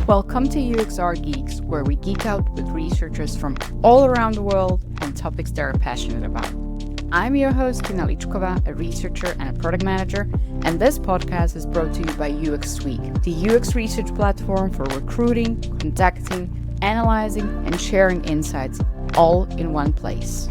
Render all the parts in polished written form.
Welcome to UXR Geeks, where we geek out with researchers from all around the world and topics they're passionate about. I'm your host, Tina Lichkova, a researcher and a product manager, and this podcast is brought to you by UX Week, the UX research platform for recruiting, contacting, analyzing, and sharing insights, all in one place.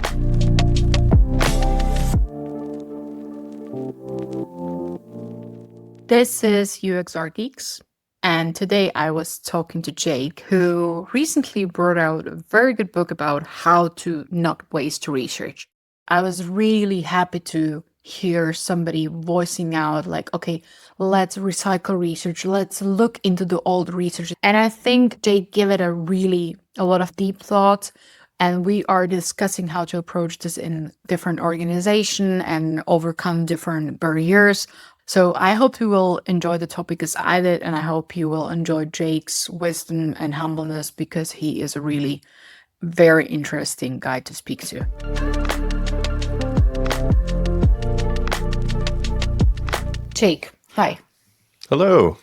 This is UXR Geeks. And today I was talking to Jake, who recently brought out a very good book about how to not waste research. I was really happy to hear somebody voicing out like, okay, let's recycle research. Let's look into the old research. And I think Jake gave it a lot of deep thought. And we are discussing how to approach this in different organizations and overcome different barriers. So I hope you will enjoy the topic as I did, and I hope you will enjoy Jake's wisdom and humbleness because he is a really very interesting guy to speak to. Jake, hi. Hello.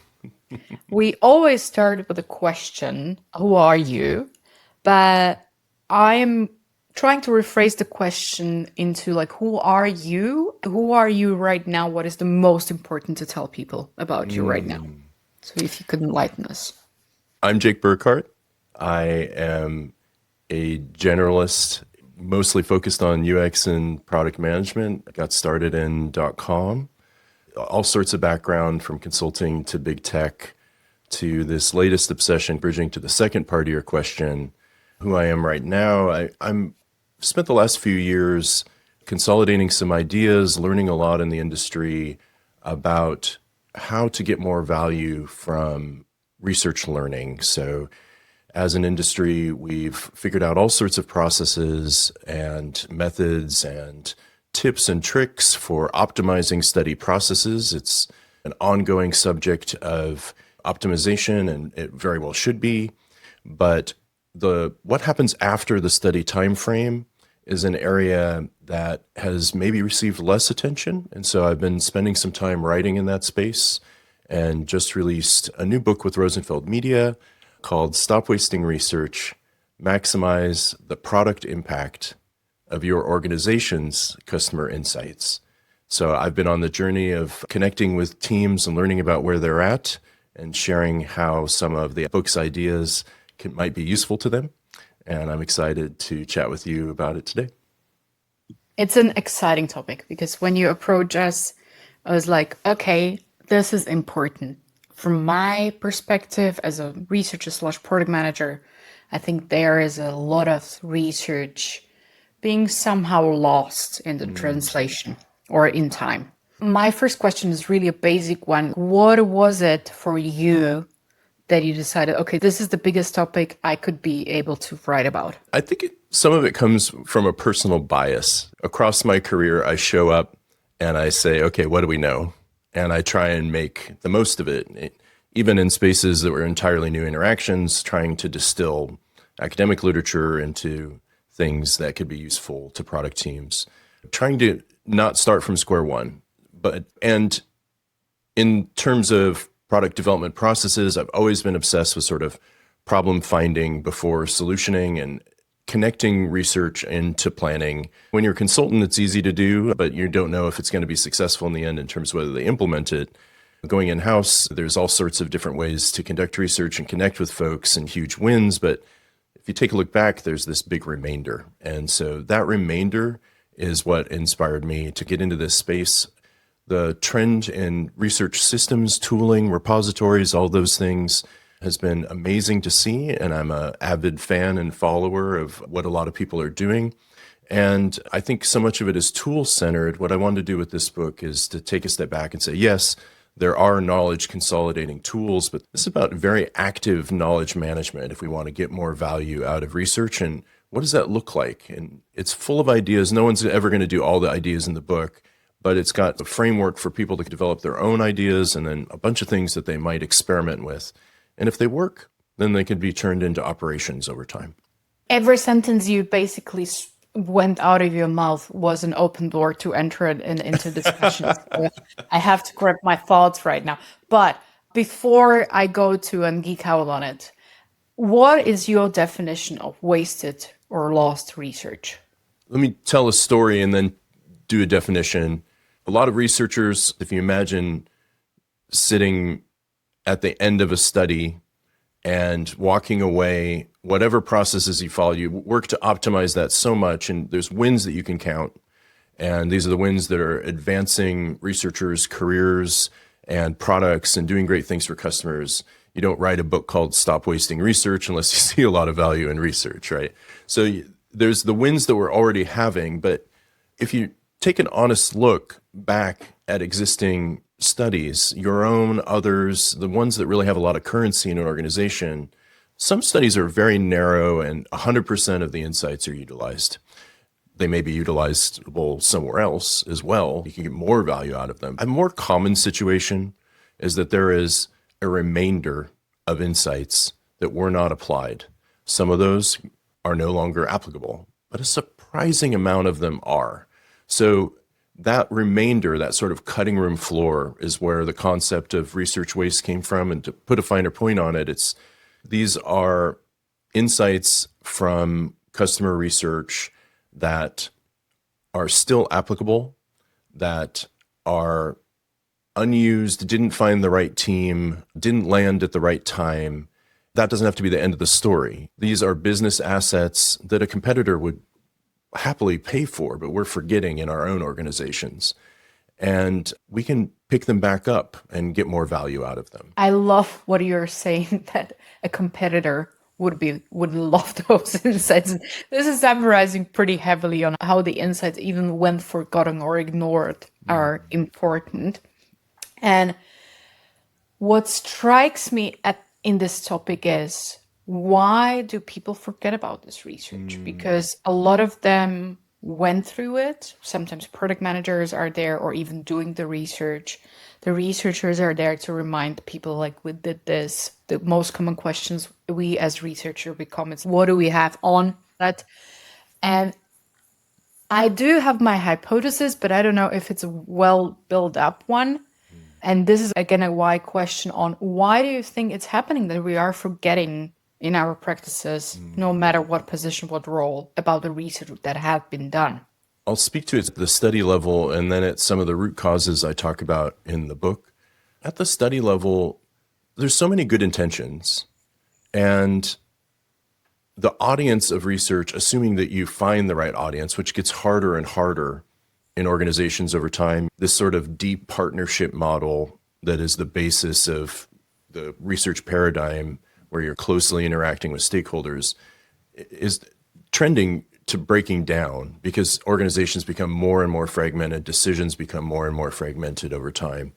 We always start with a question, who are you? But I'm trying to rephrase the question into like, who are you? Who are you right now? What is the most important to tell people about you right now? So if you could enlighten us. I'm Jake Burghardt. I am a generalist, mostly focused on UX and product management. I got started in .com. All sorts of background from consulting to big tech to this latest obsession, bridging to the second part of your question, who I am right now. I'm spent the last few years consolidating some ideas, learning a lot in the industry about how to get more value from research learning. So as an industry, we've figured out all sorts of processes and methods and tips and tricks for optimizing study processes. It's an ongoing subject of optimization, and it very well should be. But what happens after the study time frame is an area that has maybe received less attention. And so I've been spending some time writing in that space and just released a new book with Rosenfeld Media called Stop Wasting Research, Maximize the Product Impact of Your Organization's Customer Insights. So I've been on the journey of connecting with teams and learning about where they're at and sharing how some of the book's ideas might be useful to them. And I'm excited to chat with you about it today. It's an exciting topic because when you approach us, I was like, okay, this is important. From my perspective as a researcher / product manager, I think there is a lot of research being somehow lost in the translation or in time. My first question is really a basic one. What was it for you that you decided, okay, this is the biggest topic I could be able to write about? I think some of it comes from a personal bias. Across my career, I show up and I say, okay, what do we know? And I try and make the most of it, even in spaces that were entirely new interactions, trying to distill academic literature into things that could be useful to product teams, trying to not start from square one. And in terms of product development processes, I've always been obsessed with sort of problem finding before solutioning and connecting research into planning. When you're a consultant, it's easy to do, but you don't know if it's going to be successful in the end in terms of whether they implement it. Going in-house, there's all sorts of different ways to conduct research and connect with folks and huge wins. But if you take a look back, there's this big remainder. And so that remainder is what inspired me to get into this space. The trend in research systems, tooling, repositories, all those things has been amazing to see. And I'm an avid fan and follower of what a lot of people are doing. And I think so much of it is tool-centered. What I wanted to do with this book is to take a step back and say, yes, there are knowledge consolidating tools, but this is about very active knowledge management if we want to get more value out of research. And what does that look like? And it's full of ideas. No one's ever going to do all the ideas in the book, but it's got a framework for people to develop their own ideas and then a bunch of things that they might experiment with. And if they work, then they can be turned into operations over time. Every sentence you basically went out of your mouth was an open door to enter it into discussions. So I have to correct my thoughts right now. But Before I go to and geek out on it, what is your definition of wasted or lost research? Let me tell a story and then do a definition. A lot of researchers, if you imagine sitting at the end of a study and walking away, whatever processes you follow, you work to optimize that so much, and there's wins that you can count. And these are the wins that are advancing researchers' careers and products and doing great things for customers. You don't write a book called Stop Wasting Research unless you see a lot of value in research, right? So there's the wins that we're already having, but if you take an honest look back at existing studies, your own, others, the ones that really have a lot of currency in an organization, some studies are very narrow and 100% of the insights are utilized. They may be utilizable somewhere else as well. You can get more value out of them. A more common situation is that there is a remainder of insights that were not applied. Some of those are no longer applicable, but a surprising amount of them are. So that remainder, that sort of cutting room floor, is where the concept of research waste came from. And to put a finer point on it, these are insights from customer research that are still applicable, that are unused, didn't find the right team, didn't land at the right time. That doesn't have to be the end of the story. These are business assets that a competitor would happily pay for, but we're forgetting in our own organizations. And we can pick them back up and get more value out of them. I love what you're saying, that a competitor would love those insights. This is summarizing pretty heavily on how the insights, even when forgotten or ignored, are important. And what strikes me in this topic is, why do people forget about this research? Because a lot of them went through it. Sometimes product managers are there, or even doing the research. The researchers are there to remind people, like, we did this. The most common questions we as researchers become is, what do we have on that? And I do have my hypothesis, but I don't know if it's a well built up one. And this is, again, a why question on, why do you think it's happening that we are forgetting in our practices, no matter what position, what role, about the research that have been done? I'll speak to it at the study level and then at some of the root causes I talk about in the book. At the study level, there's so many good intentions. And the audience of research, assuming that you find the right audience, which gets harder and harder in organizations over time, this sort of deep partnership model that is the basis of the research paradigm, where you're closely interacting with stakeholders, is trending to breaking down because organizations become more and more fragmented, decisions become more and more fragmented over time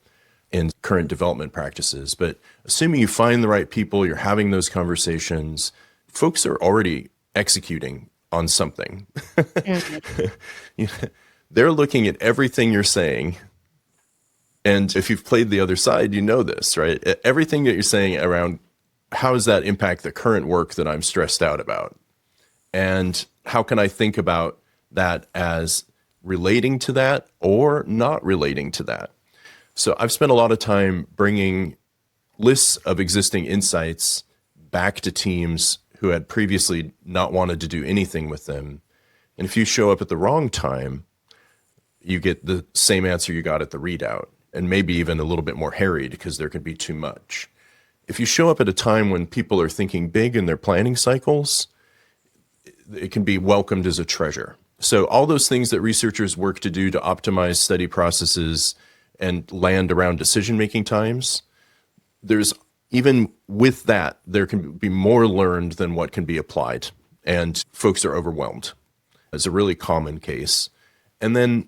in current development practices. But assuming you find the right people, you're having those conversations, folks are already executing on something. They're looking at everything you're saying. And if you've played the other side, you know this, right? Everything that you're saying around, how does that impact the current work that I'm stressed out about? And how can I think about that as relating to that or not relating to that? So I've spent a lot of time bringing lists of existing insights back to teams who had previously not wanted to do anything with them. And if you show up at the wrong time, you get the same answer you got at the readout, and maybe even a little bit more harried because there can be too much. If you show up at a time when people are thinking big in their planning cycles, it can be welcomed as a treasure. So all those things that researchers work to do to optimize study processes and land around decision-making times, there's, even with that, there can be more learned than what can be applied. And folks are overwhelmed. It's a really common case. And then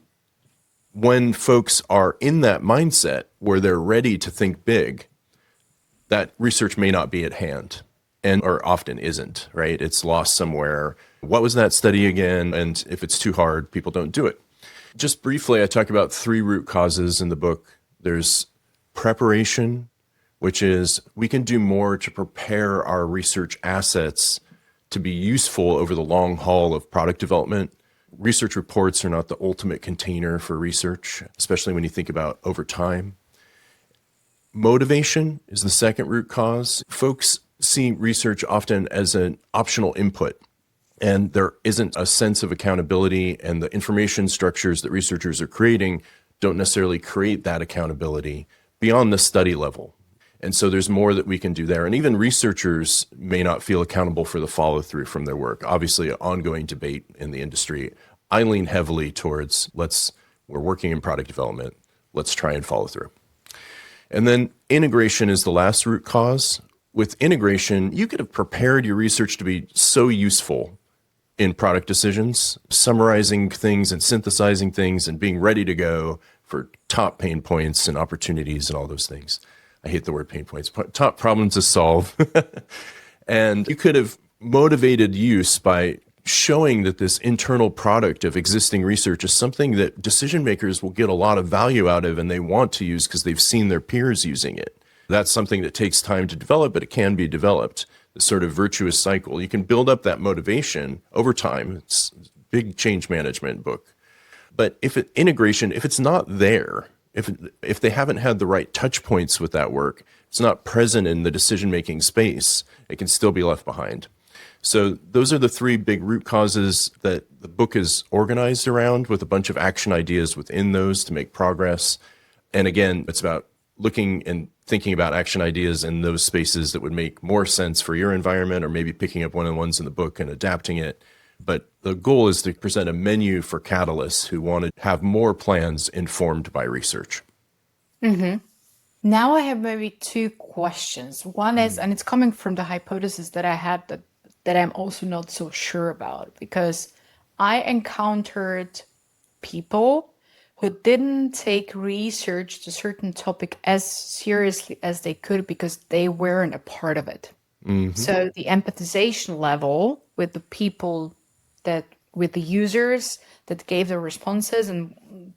when folks are in that mindset where they're ready to think big, that research may not be at hand, and or often isn't, right? It's lost somewhere. What was that study again? And if it's too hard, people don't do it. Just briefly, I talk about 3 root causes in the book. There's preparation, which is we can do more to prepare our research assets to be useful over the long haul of product development. Research reports are not the ultimate container for research, especially when you think about over time. Motivation is the second root cause. Folks see research often as an optional input, and there isn't a sense of accountability, and the information structures that researchers are creating don't necessarily create that accountability beyond the study level. And so there's more that we can do there. And even researchers may not feel accountable for the follow through from their work. Obviously, an ongoing debate in the industry. I lean heavily towards we're working in product development. Let's try and follow through. And then integration is the last root cause. With integration, you could have prepared your research to be so useful in product decisions, summarizing things and synthesizing things and being ready to go for top pain points and opportunities and all those things. I hate the word pain points, top problems to solve. And you could have motivated use by showing that this internal product of existing research is something that decision makers will get a lot of value out of and they want to use because they've seen their peers using it. That's something that takes time to develop, but it can be developed. This sort of virtuous cycle. You can build up that motivation over time. It's a big change management book. But if it's not there, if they haven't had the right touch points with that work, it's not present in the decision-making space, it can still be left behind. So those are the three big root causes that the book is organized around, with a bunch of action ideas within those to make progress. And again, it's about looking and thinking about action ideas in those spaces that would make more sense for your environment, or maybe picking up one of the ones in the book and adapting it. But the goal is to present a menu for catalysts who want to have more plans informed by research. Mm-hmm. Now I have maybe two questions. One is, and it's coming from the hypothesis that I had that I'm also not so sure about, because I encountered people who didn't take research to a certain topic as seriously as they could because they weren't a part of it. Mm-hmm. So the empathization level with the people with the users that gave their responses and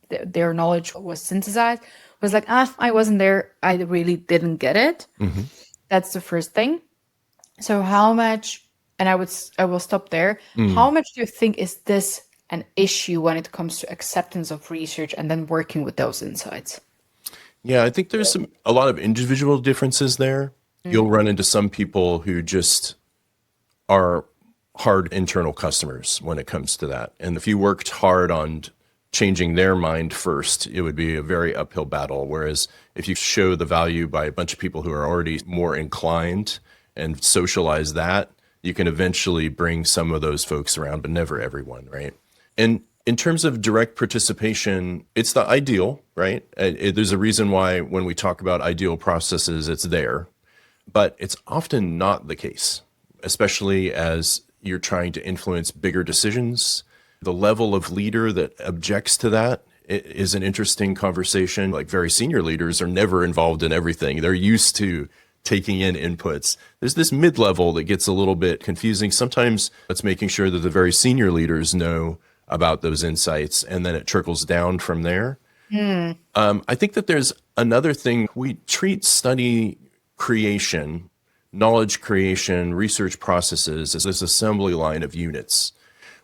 their knowledge was synthesized was like, I wasn't there. I really didn't get it. Mm-hmm. That's the first thing. So how much, and I will stop there. How much do you think is this an issue when it comes to acceptance of research and then working with those insights? Yeah, I think there's a lot of individual differences there. You'll run into some people who just are hard internal customers when it comes to that. And if you worked hard on changing their mind first, it would be a very uphill battle. Whereas if you show the value by a bunch of people who are already more inclined and socialize that, you can eventually bring some of those folks around, but never everyone, right? And in terms of direct participation, it's the ideal, right? There's a reason why when we talk about ideal processes, it's there, but it's often not the case, especially as you're trying to influence bigger decisions. The level of leader that objects to that is an interesting conversation. Like, very senior leaders are never involved in everything. They're used to taking in inputs. There's this mid-level that gets a little bit confusing. Sometimes it's making sure that the very senior leaders know about those insights, and then it trickles down from there. I think that there's another thing. We treat study creation, knowledge creation, research processes as this assembly line of units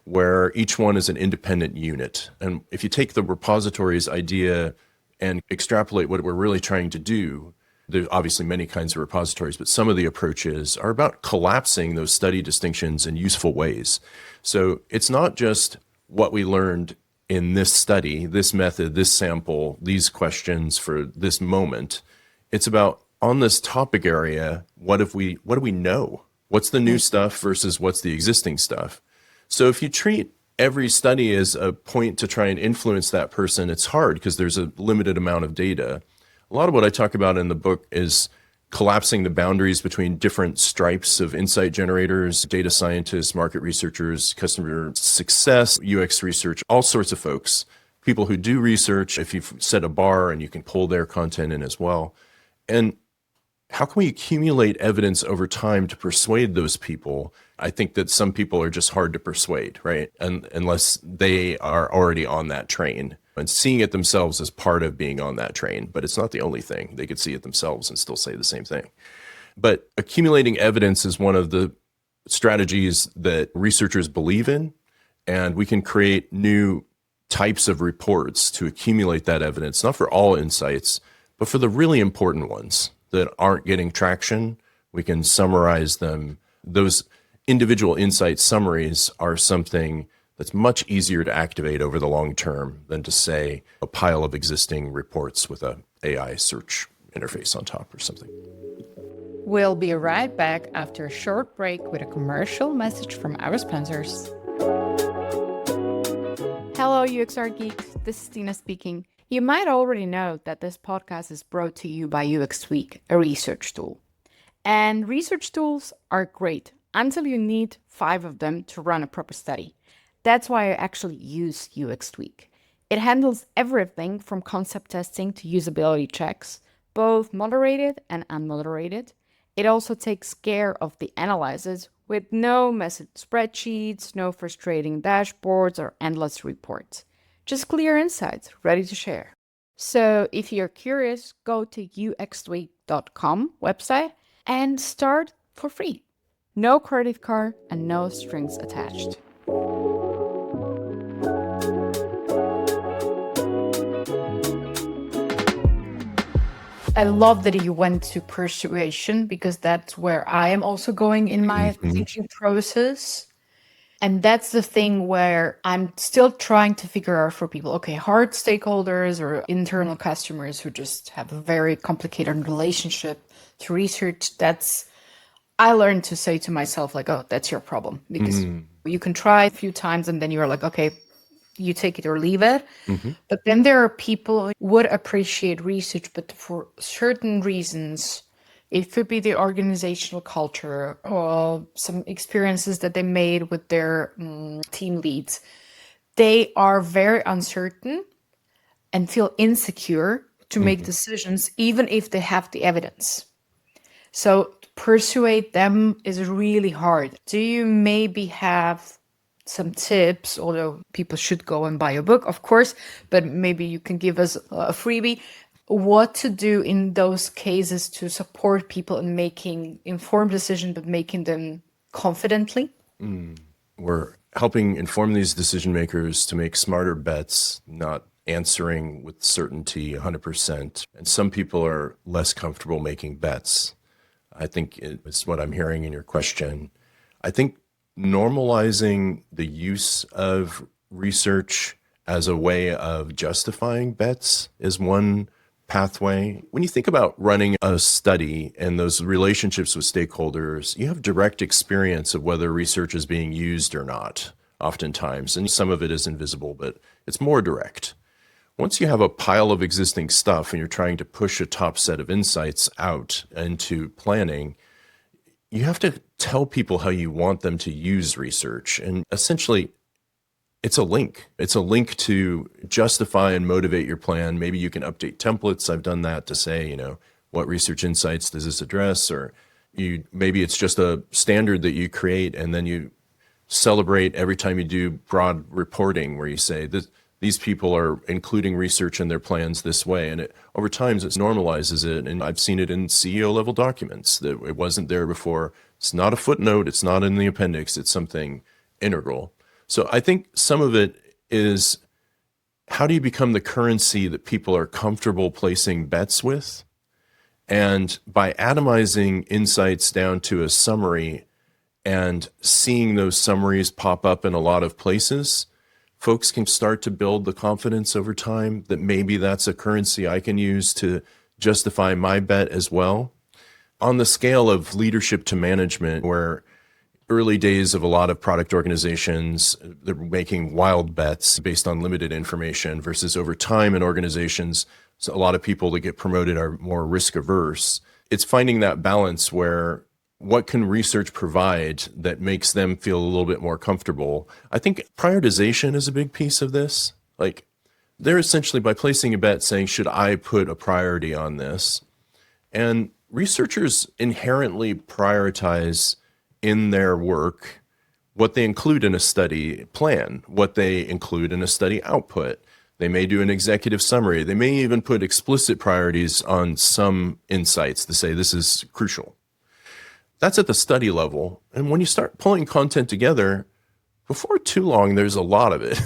where each one is an independent unit. And if you take the repositories idea and extrapolate what we're really trying to do, there's obviously many kinds of repositories, but some of the approaches are about collapsing those study distinctions in useful ways. So it's not just what we learned in this study, this method, this sample, these questions for this moment. It's about, on this topic area, what do we know? What's the new stuff versus what's the existing stuff? So if you treat every study as a point to try and influence that person, it's hard because there's a limited amount of data. A lot of what I talk about in the book is collapsing the boundaries between different stripes of insight generators, data scientists, market researchers, customer success, UX research, all sorts of folks, people who do research, if you've set a bar and you can pull their content in as well. And how can we accumulate evidence over time to persuade those people? I think that some people are just hard to persuade, right? And unless they are already on that train and seeing it themselves as part of being on that train. But it's not the only thing. They could see it themselves and still say the same thing. But accumulating evidence is one of the strategies that researchers believe in. And we can create new types of reports to accumulate that evidence, not for all insights, But for the really important ones that aren't getting traction, we can summarize them. Those individual insight summaries are something that's much easier to activate over the long term than to say a pile of existing reports with a AI search interface on top or something. We'll be right back after a short break with a commercial message from our sponsors. Hello, UXR geeks. This is Tina speaking. You might already know that this podcast is brought to you by UX Week, a research tool. And research tools are great until you need 5 of them to run a proper study. That's why I actually use UX Week. It handles everything from concept testing to usability checks, both moderated and unmoderated. It also takes care of the analysis with no messy spreadsheets, no frustrating dashboards, or endless reports. Just clear insights ready to share. So if you're curious, go to uxweek.com website and start for free. No credit card and no strings attached. I love that you went to persuasion because that's where I am also going in my thinking process. And that's the thing where I'm still trying to figure out for people, okay, hard stakeholders or internal customers who just have a very complicated relationship to research. I learned to say to myself, like, oh, that's your problem. Because you can try a few times and then you're like, okay, you take it or leave it. But then there are people who would appreciate research, but for certain reasons, it could be the organizational culture or some experiences that they made with their team leads. They are very uncertain and feel insecure to make decisions, even if they have the evidence. So persuade them is really hard. Do you maybe have some tips, although people should go and buy a book, of course, but maybe you can give us a freebie, what to do in those cases to support people in making informed decisions, but making them confidently? We're helping inform these decision makers to make smarter bets, not answering with certainty 100%. And some people are less comfortable making bets. I think it's what I'm hearing in your question. I think normalizing the use of research as a way of justifying bets is one pathway. When you think about running a study and those relationships with stakeholders, you have direct experience of whether research is being used or not, oftentimes. And some of it is invisible, but it's more direct. Once you have a pile of existing stuff and you're trying to push a top set of insights out into planning, you have to tell people how you want them to use research. And essentially, it's a link. It's a link to justify and motivate your plan. Maybe you can update templates. I've done that to say, what research insights does this address? Or maybe it's just a standard that you create and then you celebrate every time you do broad reporting where you say that these people are including research in their plans this way. And over time, it normalizes it. And I've seen it in CEO level documents that it wasn't there before. It's not a footnote. It's not in the appendix. It's something integral. So I think some of it is, how do you become the currency that people are comfortable placing bets with? And by atomizing insights down to a summary and seeing those summaries pop up in a lot of places, folks can start to build the confidence over time that maybe that's a currency I can use to justify my bet as well. On the scale of leadership to management, where early days of a lot of product organizations, they're making wild bets based on limited information, versus over time in organizations, so a lot of people that get promoted are more risk averse. It's finding that balance where what can research provide that makes them feel a little bit more comfortable? I think prioritization is a big piece of this. Like, they're essentially, by placing a bet, saying, should I put a priority on this? And researchers inherently prioritize in their work what they include in a study plan, what they include in a study output. They may do an executive summary. They may even put explicit priorities on some insights to say this is crucial. That's at the study level. And when you start pulling content together, before too long, there's a lot of it.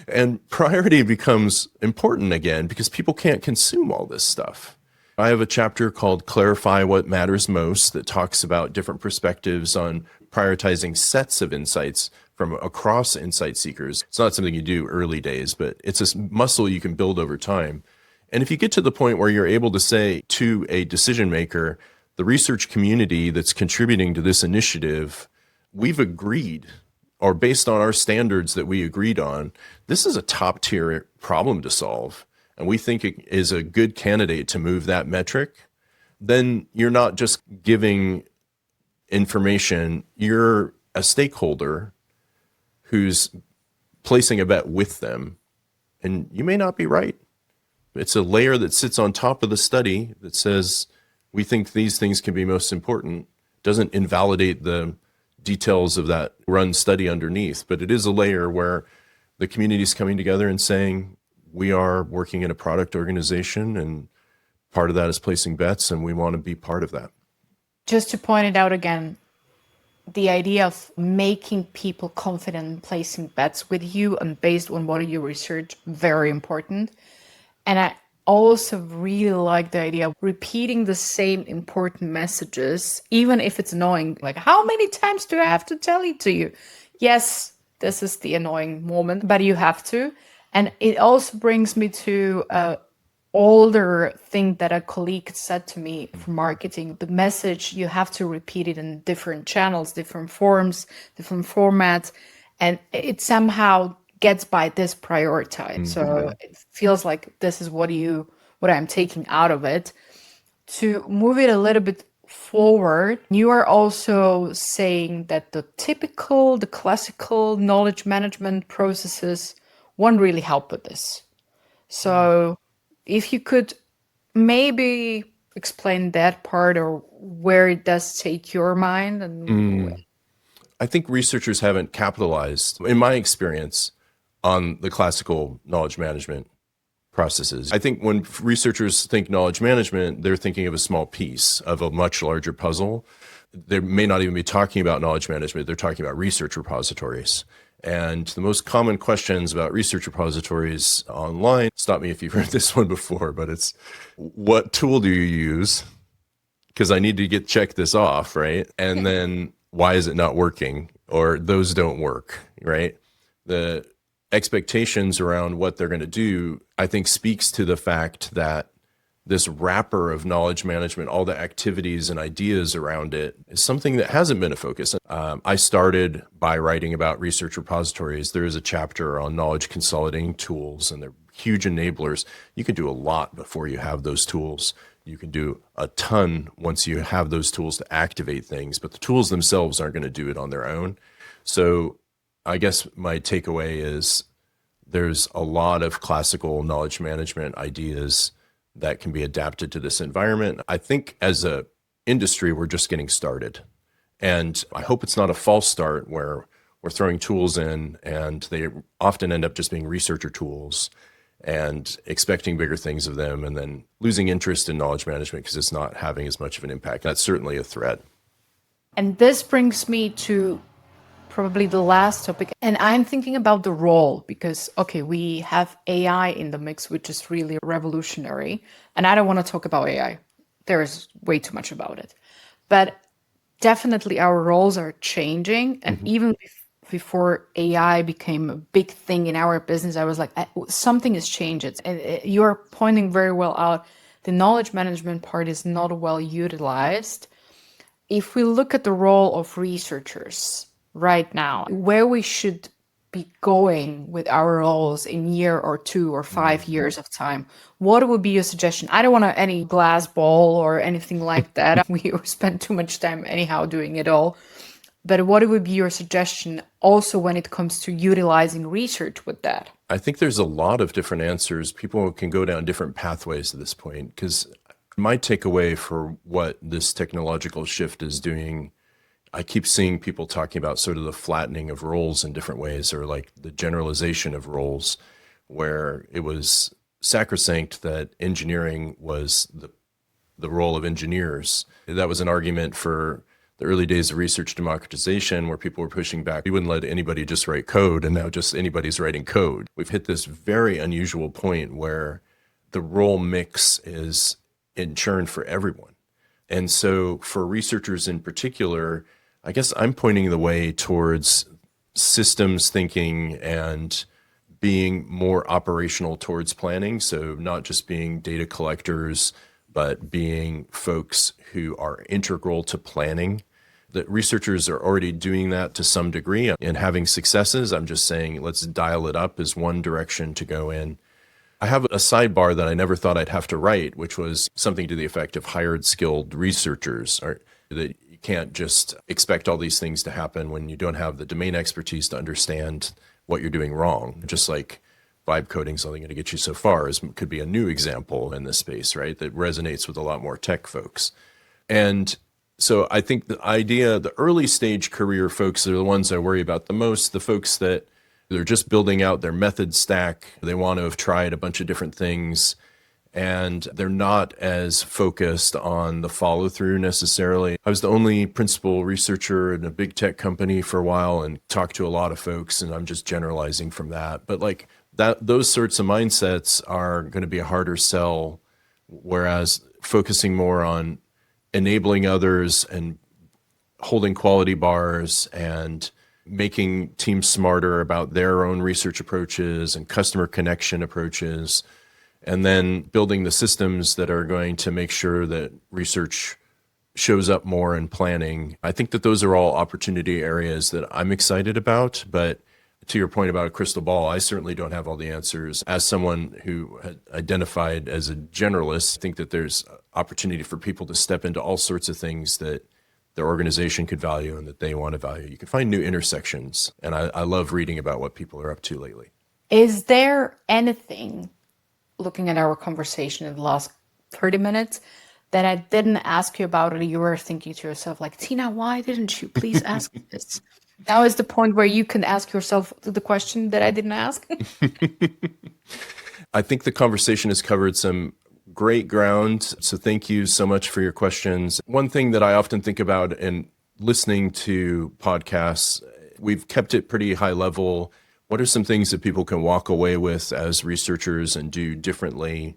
And priority becomes important again because people can't consume all this stuff. I have a chapter called Clarify What Matters Most that talks about different perspectives on prioritizing sets of insights from across insight seekers. It's not something you do early days, but it's a muscle you can build over time. And if you get to the point where you're able to say to a decision maker, the research community that's contributing to this initiative, we've agreed, or based on our standards that we agreed on, this is a top tier problem to solve, and we think it is a good candidate to move that metric, then you're not just giving information, you're a stakeholder who's placing a bet with them, and you may not be right. It's a layer that sits on top of the study that says, we think these things can be most important. Doesn't invalidate the details of that run study underneath, but it is a layer where the community is coming together and saying, we are working in a product organization, and part of that is placing bets, and we want to be part of that. Just to point it out again, the idea of making people confident in placing bets with you and based on what you research, very important. And I also really like the idea of repeating the same important messages, even if it's annoying. Like, how many times do I have to tell it to you? Yes, this is the annoying moment, but you have to. And it also brings me to an older thing that a colleague said to me from marketing. The message, you have to repeat it in different channels, different forms, different formats. And it somehow gets by this prioritized. So it feels like this is what I'm taking out of it. To move it a little bit forward, you are also saying that the classical knowledge management processes won't really help with this. So if you could maybe explain that part, or where it does take your mind. And I think researchers haven't capitalized, in my experience, on the classical knowledge management processes. I think when researchers think knowledge management, they're thinking of a small piece of a much larger puzzle. They may not even be talking about knowledge management. They're talking about research repositories. And the most common questions about research repositories online, stop me if you've heard this one before, but it's, what tool do you use? Because I need to check this off, right? And then, why is it not working? Or those don't work, right? The expectations around what they're going to do, I think, speaks to the fact that this wrapper of knowledge management, all the activities and ideas around it, is something that hasn't been a focus. I started by writing about research repositories. There is a chapter on knowledge consolidating tools, and they're huge enablers. You can do a lot before you have those tools. You can do a ton once you have those tools to activate things, but the tools themselves aren't going to do it on their own. So I guess my takeaway is there's a lot of classical knowledge management ideas that can be adapted to this environment. I think as a industry, we're just getting started. And I hope it's not a false start where we're throwing tools in and they often end up just being researcher tools and expecting bigger things of them, and then losing interest in knowledge management because it's not having as much of an impact. That's certainly a threat. And this brings me to probably the last topic. And I'm thinking about the role because, okay, we have AI in the mix, which is really revolutionary. And I don't want to talk about AI. There is way too much about it. But definitely our roles are changing. And even before AI became a big thing in our business, I was like, something is changed. And you're pointing very well out. The knowledge management part is not well utilized. If we look at the role of researchers right now, where we should be going with our roles in year or 2 or 5 years of time, what would be your suggestion? I don't want any glass ball or anything like that. We spend too much time anyhow doing it all. But what would be your suggestion also when it comes to utilizing research with that? I think there's a lot of different answers. People can go down different pathways at this point, because my takeaway for what this technological shift is doing, I keep seeing people talking about sort of the flattening of roles in different ways, or like the generalization of roles, where it was sacrosanct that engineering was the role of engineers. That was an argument for the early days of research democratization where people were pushing back. We wouldn't let anybody just write code, and now just anybody's writing code. We've hit this very unusual point where the role mix is in churn for everyone. And so for researchers in particular, I guess I'm pointing the way towards systems thinking and being more operational towards planning. So not just being data collectors, but being folks who are integral to planning. The researchers are already doing that to some degree and having successes. I'm just saying, let's dial it up as one direction to go in. I have a sidebar that I never thought I'd have to write, which was something to the effect of hired skilled researchers, or that you can't just expect all these things to happen when you don't have the domain expertise to understand what you're doing wrong. Just like vibe coding is only going to get you so far, could be a new example in this space, right? That resonates with a lot more tech folks. And so I think the early stage career folks are the ones I worry about the most, the folks that they're just building out their method stack. They want to have tried a bunch of different things, and they're not as focused on the follow through necessarily. I was the only principal researcher in a big tech company for a while and talked to a lot of folks, and I'm just generalizing from that. But like those sorts of mindsets are going to be a harder sell, whereas focusing more on enabling others and holding quality bars and making teams smarter about their own research approaches and customer connection approaches, and then building the systems that are going to make sure that research shows up more in planning. I think that those are all opportunity areas that I'm excited about. But to your point about a crystal ball, I certainly don't have all the answers. As someone who had identified as a generalist, I think that there's opportunity for people to step into all sorts of things that their organization could value and that they want to value. You can find new intersections. And I love reading about what people are up to lately. Is there anything, looking at our conversation in the last 30 minutes, that I didn't ask you about, or you were thinking to yourself, like, Tina, why didn't you please ask me this? Now is the point where you can ask yourself the question that I didn't ask. I think the conversation has covered some great ground. So thank you so much for your questions. One thing that I often think about in listening to podcasts, we've kept it pretty high level. What are some things that people can walk away with as researchers and do differently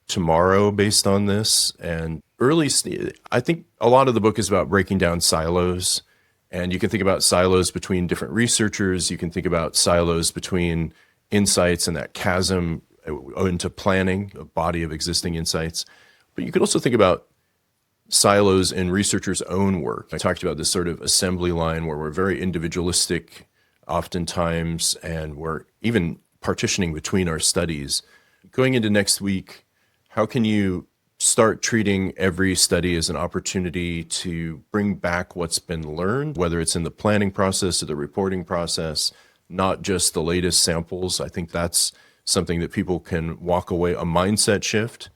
tomorrow based on this? And I think a lot of the book is about breaking down silos. And you can think about silos between different researchers. You can think about silos between insights and that chasm into planning, a body of existing insights. But you could also think about silos in researchers' own work. I talked about this sort of assembly line where we're very individualistic oftentimes, and we're even partitioning between our studies. Going into next week, how can you start treating every study as an opportunity to bring back what's been learned, whether it's in the planning process or the reporting process, not just the latest samples? I think that's something that people can walk away, a mindset shift.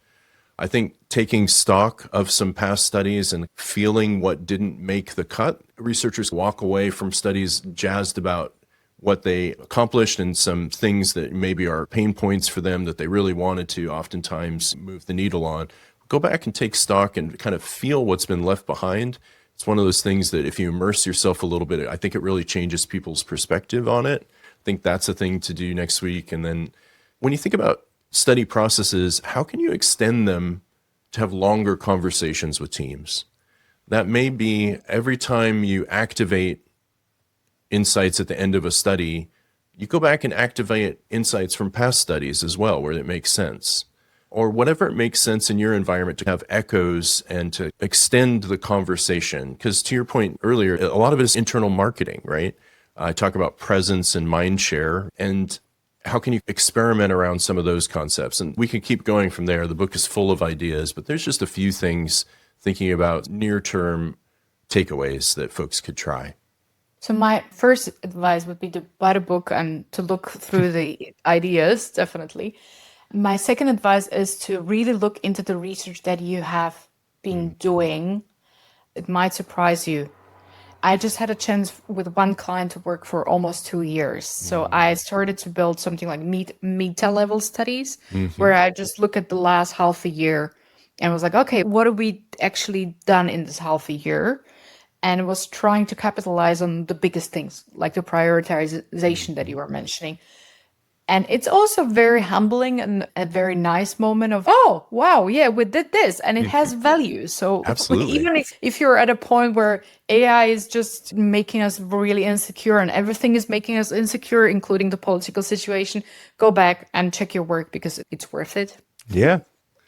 I think taking stock of some past studies and feeling what didn't make the cut. Researchers walk away from studies jazzed about what they accomplished and some things that maybe are pain points for them that they really wanted to oftentimes move the needle on. Go back and take stock and kind of feel what's been left behind. It's one of those things that if you immerse yourself a little bit, I think it really changes people's perspective on it. I think that's a thing to do next week. And then when you think about study processes, how can you extend them to have longer conversations with teams? That may be every time you activate insights at the end of a study, you go back and activate insights from past studies as well, where it makes sense. Or whatever it makes sense in your environment to have echoes and to extend the conversation. Because to your point earlier, a lot of it is internal marketing, right? I talk about presence and mind share, and how can you experiment around some of those concepts? And we can keep going from there. The book is full of ideas, but there's just a few things thinking about near-term takeaways that folks could try. So my first advice would be to buy the book and to look through the ideas, definitely. My second advice is to really look into the research that you have been doing. It might surprise you. I just had a chance with one client to work for almost 2 years. So I started to build something like meta level studies, where I just look at the last half a year and was like, okay, what have we actually done in this half a year? and was trying to capitalize on the biggest things, like the prioritization that you were mentioning. And it's also very humbling and a very nice moment of, oh, wow, yeah, we did this and it has value. So Absolutely. even if you're at a point where AI is just making us really insecure and everything is making us insecure, including the political situation, go back and check your work because it's worth it. Yeah.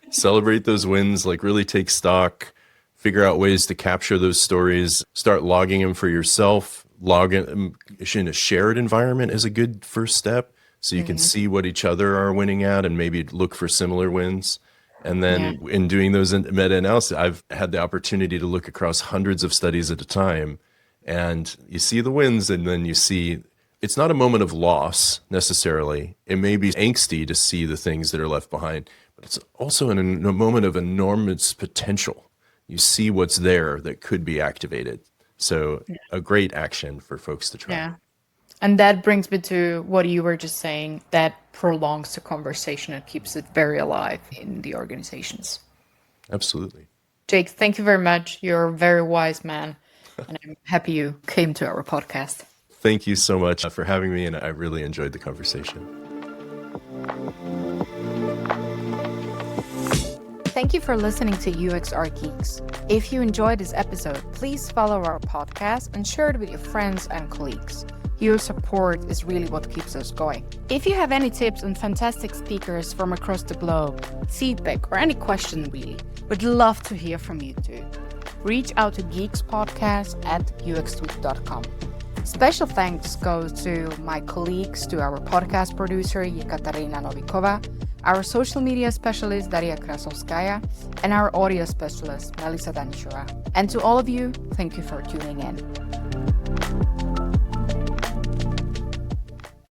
Celebrate those wins, like really take stock, figure out ways to capture those stories, start logging them for yourself. Log in a shared environment is a good first step. So you can see what each other are winning at and maybe look for similar wins. And then in doing those meta-analysis, I've had the opportunity to look across hundreds of studies at a time. And you see the wins, and then you see it's not a moment of loss necessarily. It may be angsty to see the things that are left behind, but it's also a moment of enormous potential. You see what's there that could be activated. So a great action for folks to try. Yeah. And that brings me to what you were just saying, that prolongs the conversation and keeps it very alive in the organizations. Absolutely. Jake, thank you very much. You're a very wise man, and I'm happy you came to our podcast. Thank you so much for having me, and I really enjoyed the conversation. Thank you for listening to UXR Geeks. If you enjoyed this episode, please follow our podcast and share it with your friends and colleagues. Your support is really what keeps us going. If you have any tips on fantastic speakers from across the globe, feedback, or any question really, we'd love to hear from you too. Reach out to geekspodcast@uxtweet.com. Special thanks goes to my colleagues, to our podcast producer, Yekaterina Novikova, our social media specialist, Daria Krasovskaya, and our audio specialist, Melissa Danishova. And to all of you, thank you for tuning in.